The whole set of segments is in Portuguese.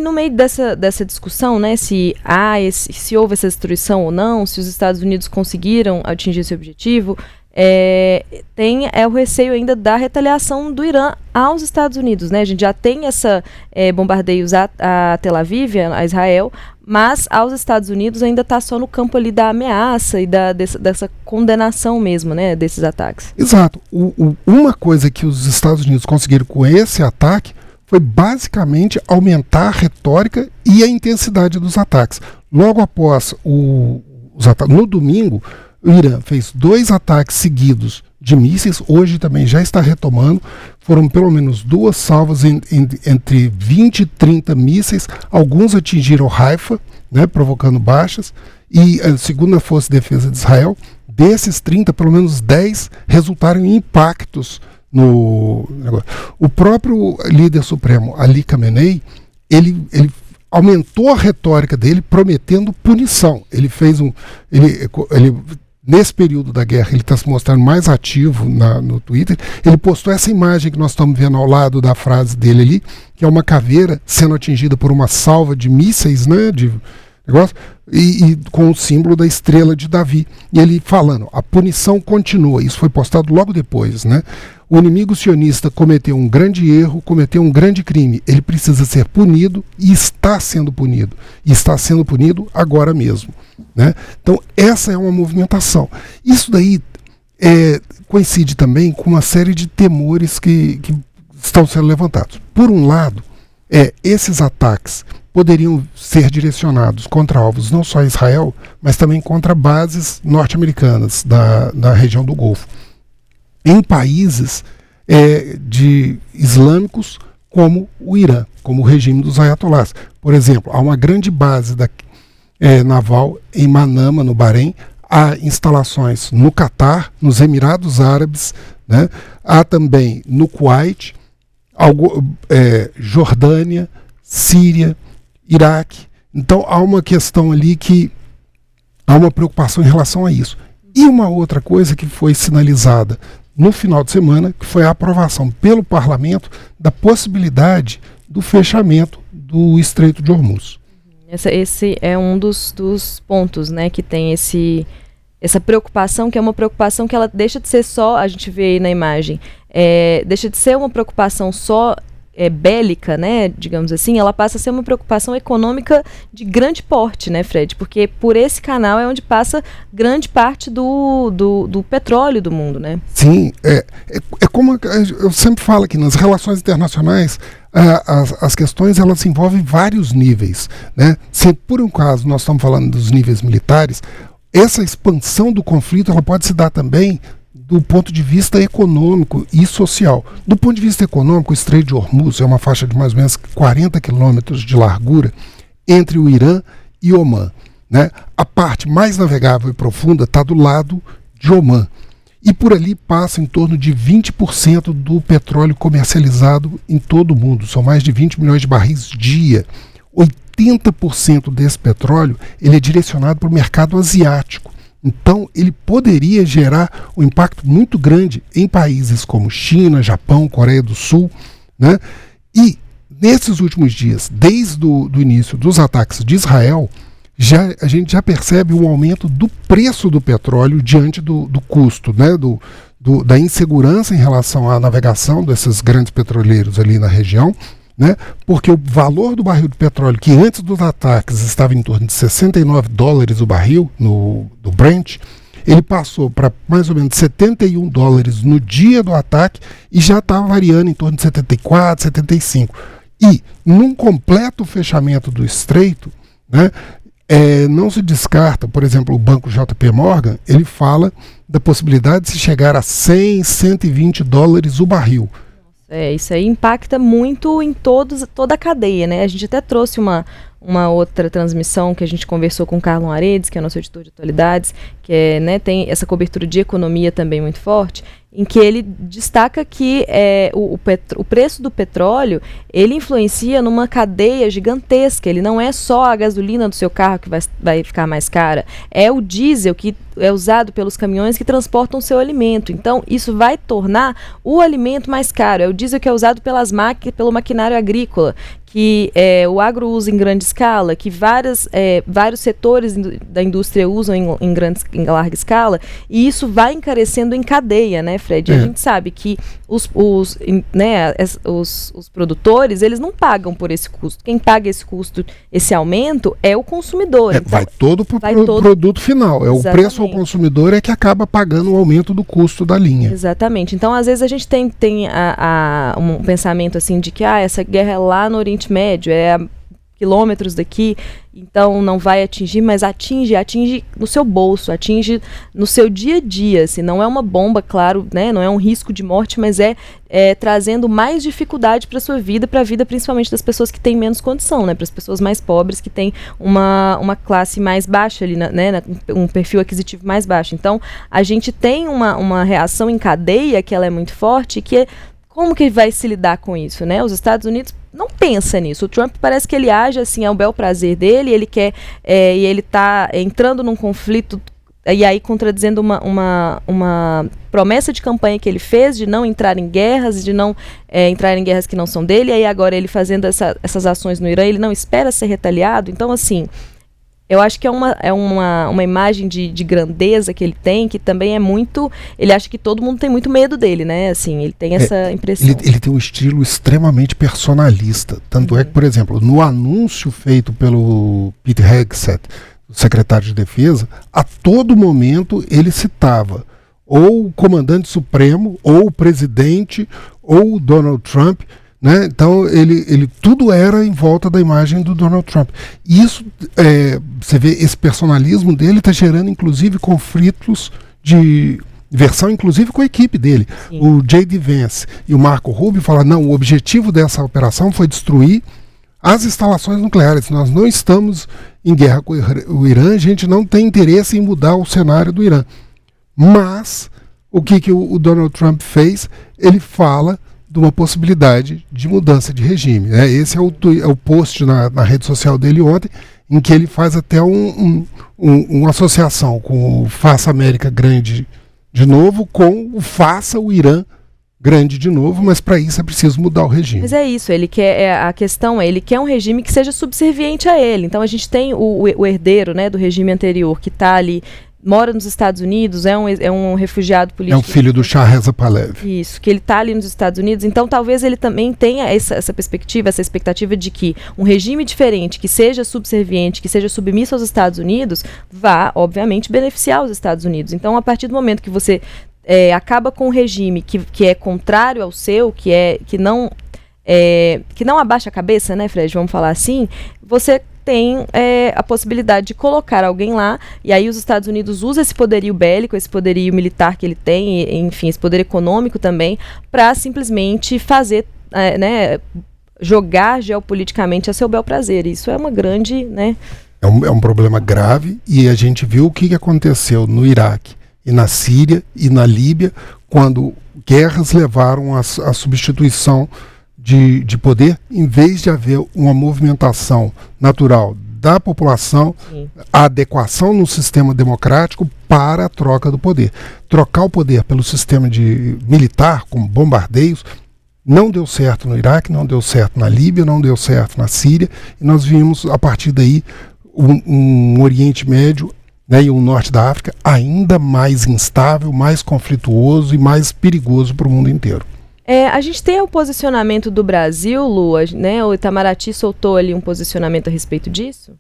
no meio dessa discussão, né, se houve essa destruição ou não, se os Estados Unidos conseguiram atingir esse objetivo, tem o receio ainda da retaliação do Irã aos Estados Unidos, né? A gente já tem bombardeios a Tel Aviv, a Israel, mas aos Estados Unidos ainda está só no campo ali da ameaça e dessa condenação mesmo, né, desses ataques. Exato. Uma coisa que os Estados Unidos conseguiram com esse ataque foi basicamente aumentar a retórica e a intensidade dos ataques. Logo após os ataques, no domingo, o Irã fez 2 ataques seguidos de mísseis, hoje também já está retomando, foram pelo menos 2 salvas entre 20 e 30 mísseis, alguns atingiram Haifa, né, provocando baixas, e segundo a Força de Defesa de Israel, desses 30, pelo menos 10 resultaram em impactos no negócio. O próprio líder supremo, Ali Khamenei, ele aumentou a retórica dele prometendo punição. Ele fez nesse período da guerra, ele está se mostrando mais ativo no Twitter. Ele postou essa imagem que nós estamos vendo ao lado da frase dele ali, que é uma caveira sendo atingida por uma salva de mísseis, né, de negócio, e com o símbolo da estrela de Davi. E ele falando, a punição continua. Isso foi postado logo depois, né? O inimigo sionista cometeu um grande erro, cometeu um grande crime. Ele precisa ser punido e está sendo punido. E está sendo punido agora mesmo, né? Então, essa é uma movimentação. Isso daí coincide também com uma série de temores que estão sendo levantados. Por um lado, esses ataques poderiam ser direcionados contra alvos não só Israel, mas também contra bases norte-americanas da região do Golfo, em países islâmicos como o Irã, como o regime dos ayatollahs. Por exemplo, há uma grande base naval em Manama, no Bahrein, há instalações no Catar, nos Emirados Árabes, né? Há também no Kuwait, Jordânia, Síria, Iraque. Então há uma questão ali que há uma preocupação em relação a isso. E uma outra coisa que foi sinalizada no final de semana, que foi a aprovação pelo parlamento da possibilidade do fechamento do Estreito de Hormuz. Esse é um dos pontos, né, que tem essa preocupação, que é uma preocupação que ela deixa de ser só, a gente vê aí na imagem, deixa de ser uma preocupação só bélica, né, digamos assim, ela passa a ser uma preocupação econômica de grande porte, né, Fred? Porque por esse canal é onde passa grande parte do petróleo do mundo, né? Sim, como eu sempre falo aqui, nas relações internacionais, as questões elas envolvem vários níveis, né? Se por um caso nós estamos falando dos níveis militares, essa expansão do conflito ela pode se dar também do ponto de vista econômico e social. Do ponto de vista econômico, o Estreito de Hormuz é uma faixa de mais ou menos 40 quilômetros de largura entre o Irã e Omã, né? A parte mais navegável e profunda está do lado de Omã. E por ali passa em torno de 20% do petróleo comercializado em todo o mundo. São mais de 20 milhões de barris dia. 80% desse petróleo ele é direcionado para o mercado asiático. Então, ele poderia gerar um impacto muito grande em países como China, Japão, Coreia do Sul, né? E, nesses últimos dias, desde o início dos ataques de Israel, a gente já percebe um aumento do preço do petróleo diante do custo, né? Da insegurança em relação à navegação desses grandes petroleiros ali na região, né? Porque o valor do barril de petróleo, que antes dos ataques estava em torno de $69 o barril do Brent, ele passou para mais ou menos $71 no dia do ataque e já estava variando em torno de 74, 75. E num completo fechamento do estreito, né, não se descarta, por exemplo, o banco JP Morgan, ele fala da possibilidade de se chegar a 100, $120 o barril. Isso aí impacta muito em toda a cadeia, né? A gente até trouxe uma outra transmissão que a gente conversou com o Carlon Aredes, que é nosso editor de atualidades, que né, tem essa cobertura de economia também muito forte, em que ele destaca que o preço do petróleo, ele influencia numa cadeia gigantesca. Ele não é só a gasolina do seu carro que vai ficar mais cara, é o diesel que é usado pelos caminhões que transportam o seu alimento. Então, isso vai tornar o alimento mais caro. É o diesel que é usado pelo maquinário agrícola, que o agro usa em grande escala, que vários setores da indústria usam em larga escala, e isso vai encarecendo em cadeia, né, Fred? A gente sabe que os produtores, eles não pagam por esse custo. Quem paga esse custo, esse aumento, é o consumidor. Então, vai todo para o produto final. O preço ao consumidor é que acaba pagando o aumento do custo da linha. Exatamente. Então, às vezes, a gente tem um pensamento assim de que essa guerra é lá no Oriente Médio, é a quilômetros daqui, então não vai atingir, mas atinge no seu bolso, atinge no seu dia a dia, assim, não é uma bomba, claro, né, não é um risco de morte, mas é trazendo mais dificuldade para a sua vida, para a vida principalmente das pessoas que têm menos condição, né, para as pessoas mais pobres, que têm uma classe mais baixa ali, né, um perfil aquisitivo mais baixo. Então, a gente tem uma reação em cadeia que ela é muito forte, que como que vai se lidar com isso, né? Os Estados Unidos não pensa nisso. O Trump parece que ele age assim ao bel prazer dele, ele quer e ele está entrando num conflito e aí contradizendo uma promessa de campanha que ele fez de não entrar em guerras, de não entrar em guerras que não são dele, e aí agora ele fazendo essas ações no Irã, ele não espera ser retaliado. Então, assim, eu acho que é uma imagem de grandeza que ele tem, que também é muito... Ele acha que todo mundo tem muito medo dele, né? Assim, ele tem essa impressão. Ele tem um estilo extremamente personalista. Tanto é que, por exemplo, no anúncio feito pelo Pete Hegseth, o secretário de Defesa, a todo momento ele citava ou o comandante supremo, ou o presidente, ou o Donald Trump, né? Então, ele tudo era em volta da imagem do Donald Trump. E isso, você vê, esse personalismo dele está gerando, inclusive, conflitos de versão, inclusive, com a equipe dele. Sim. O J.D. Vance e o Marco Rubio falaram, não, o objetivo dessa operação foi destruir as instalações nucleares. Nós não estamos em guerra com o Irã, a gente não tem interesse em mudar o cenário do Irã. Mas, o que o Donald Trump fez? Ele fala de uma possibilidade de mudança de regime. Esse é o post na rede social dele ontem, em que ele faz até uma associação com o Faça América Grande de novo, com o Faça o Irã grande de novo, mas para isso é preciso mudar o regime. Mas é isso, ele quer, a questão ele quer um regime que seja subserviente a ele. Então a gente tem o herdeiro, né, do regime anterior, que está ali, mora nos Estados Unidos, é um refugiado político. É um filho do Shah Reza Pahlavi. Isso, que ele está ali nos Estados Unidos, então talvez ele também tenha essa perspectiva, essa expectativa de que um regime diferente, que seja subserviente, que seja submisso aos Estados Unidos, vá, obviamente, beneficiar os Estados Unidos. Então, a partir do momento que você acaba com um regime que é contrário ao seu, que não abaixa a cabeça, né, Fred, vamos falar assim, você tem a possibilidade de colocar alguém lá, e aí os Estados Unidos usam esse poderio bélico, esse poderio militar que ele tem, e, enfim, esse poder econômico também, para simplesmente fazer, jogar geopoliticamente a seu bel prazer. Isso é uma grande, né? É um problema grave, e a gente viu o que aconteceu no Iraque, e na Síria, e na Líbia, quando guerras levaram à substituição de poder, em vez de haver uma movimentação natural da população, sim, a adequação no sistema democrático para a troca do poder. Trocar o poder pelo sistema militar, com bombardeios, não deu certo no Iraque, não deu certo na Líbia, não deu certo na Síria, e nós vimos, a partir daí, um Oriente Médio, né, e um norte da África ainda mais instável, mais conflituoso e mais perigoso para o mundo inteiro. A gente tem o posicionamento do Brasil, Lu, né? O Itamaraty soltou ali um posicionamento a respeito disso?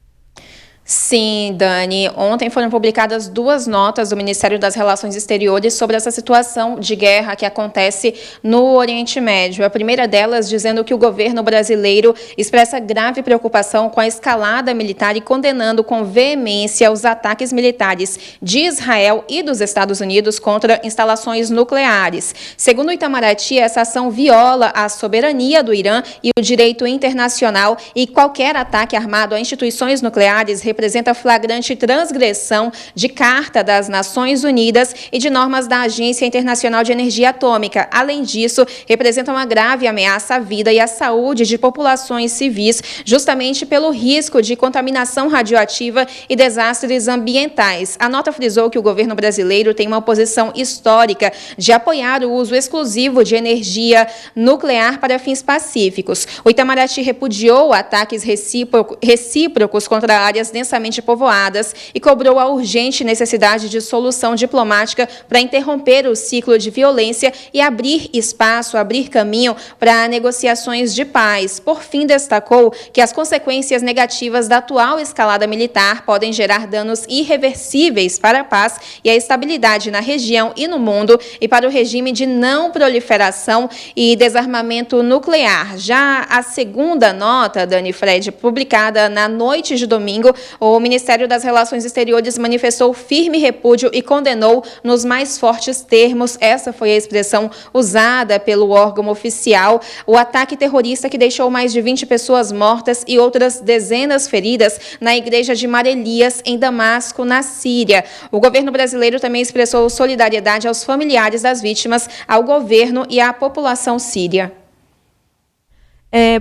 Sim, Dani. Ontem foram publicadas 2 notas do Ministério das Relações Exteriores sobre essa situação de guerra que acontece no Oriente Médio. A primeira delas dizendo que o governo brasileiro expressa grave preocupação com a escalada militar e condenando com veemência os ataques militares de Israel e dos Estados Unidos contra instalações nucleares. Segundo o Itamaraty, essa ação viola a soberania do Irã e o direito internacional, e qualquer ataque armado a instituições nucleares representa flagrante transgressão de Carta das Nações Unidas e de normas da Agência Internacional de Energia Atômica. Além disso, representa uma grave ameaça à vida e à saúde de populações civis, justamente pelo risco de contaminação radioativa e desastres ambientais. A nota frisou que o governo brasileiro tem uma posição histórica de apoiar o uso exclusivo de energia nuclear para fins pacíficos. O Itamaraty repudiou ataques recíprocos contra áreas densamente povoadas e cobrou a urgente necessidade de solução diplomática para interromper o ciclo de violência e abrir espaço, abrir caminho para negociações de paz. Por fim, destacou que as consequências negativas da atual escalada militar podem gerar danos irreversíveis para a paz e a estabilidade na região e no mundo e para o regime de não proliferação e desarmamento nuclear. Já a segunda nota, Dani Fred, publicada na noite de domingo, o Ministério das Relações Exteriores manifestou firme repúdio e condenou nos mais fortes termos, essa foi a expressão usada pelo órgão oficial, o ataque terrorista que deixou mais de 20 pessoas mortas e outras dezenas feridas na igreja de Mar Elias, em Damasco, na Síria. O governo brasileiro também expressou solidariedade aos familiares das vítimas, ao governo e à população síria.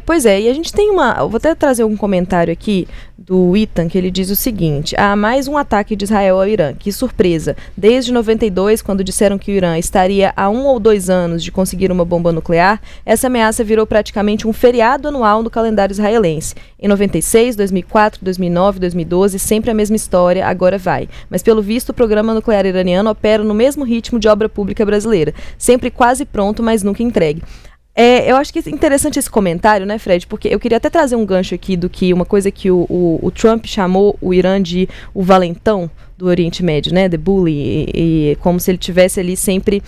Pois é, e a gente tem eu vou até trazer um comentário aqui do Ethan, que ele diz o seguinte: há mais um ataque de Israel ao Irã, que surpresa. Desde 92, quando disseram que o Irã estaria a 1 ou 2 anos de conseguir uma bomba nuclear, essa ameaça virou praticamente um feriado anual no calendário israelense. Em 96, 2004, 2009, 2012, sempre a mesma história, agora vai. Mas pelo visto, o programa nuclear iraniano opera no mesmo ritmo de obra pública brasileira, sempre quase pronto, mas nunca entregue. Eu acho que é interessante esse comentário, né, Fred? Porque eu queria até trazer um gancho aqui do que uma coisa que o Trump chamou o Irã de o valentão do Oriente Médio, né? The Bully, e como se ele tivesse ali sempre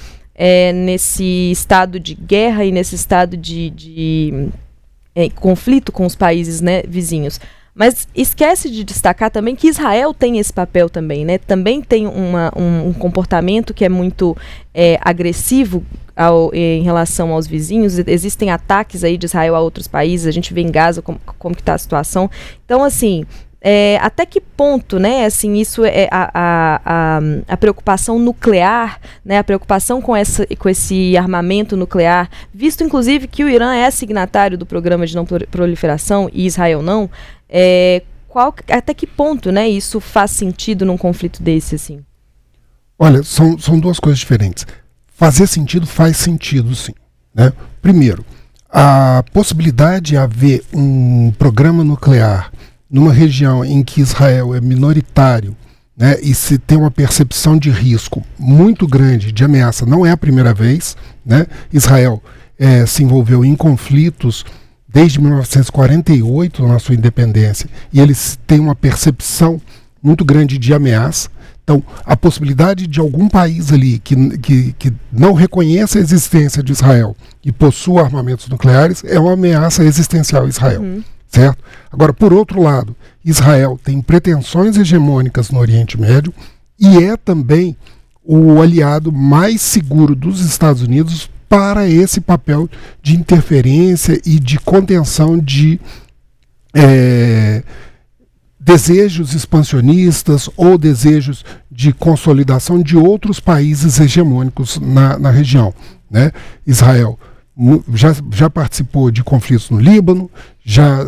nesse estado de guerra e nesse estado de conflito com os países, né, vizinhos. Mas esquece de destacar também que Israel tem esse papel também, né? Também tem um comportamento que é muito agressivo em relação aos vizinhos. Existem ataques aí de Israel a outros países, a gente vê em Gaza como que está a situação. Então, assim, até que ponto, né, assim, isso é a preocupação nuclear, né, a preocupação com esse armamento nuclear, visto inclusive que o Irã é signatário do programa de não proliferação e Israel não, até que ponto, né, isso faz sentido num conflito desse, assim? Olha, são duas coisas diferentes. Fazer sentido faz sentido, sim, né? Primeiro, a possibilidade de haver um programa nuclear numa região em que Israel é minoritário, né, e se tem uma percepção de risco muito grande de ameaça, não é a primeira vez, né? Israel se envolveu em conflitos desde 1948, na sua independência, e eles têm uma percepção muito grande de ameaça. Então, a possibilidade de algum país ali que não reconheça a existência de Israel e possua armamentos nucleares é uma ameaça existencial a Israel. Certo? Agora, por outro lado, Israel tem pretensões hegemônicas no Oriente Médio e é também o aliado mais seguro dos Estados Unidos para esse papel de interferência e de contenção de desejos expansionistas ou desejos de consolidação de outros países hegemônicos na região, né? Israel já participou de conflitos no Líbano, já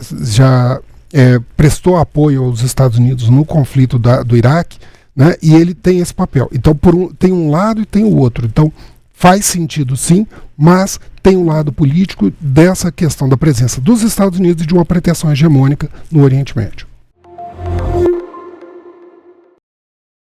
prestou apoio aos Estados Unidos no conflito do Iraque, né? E ele tem esse papel. Então, tem um lado e tem o outro. Então, faz sentido sim, mas tem um lado político dessa questão da presença dos Estados Unidos e de uma pretensão hegemônica no Oriente Médio.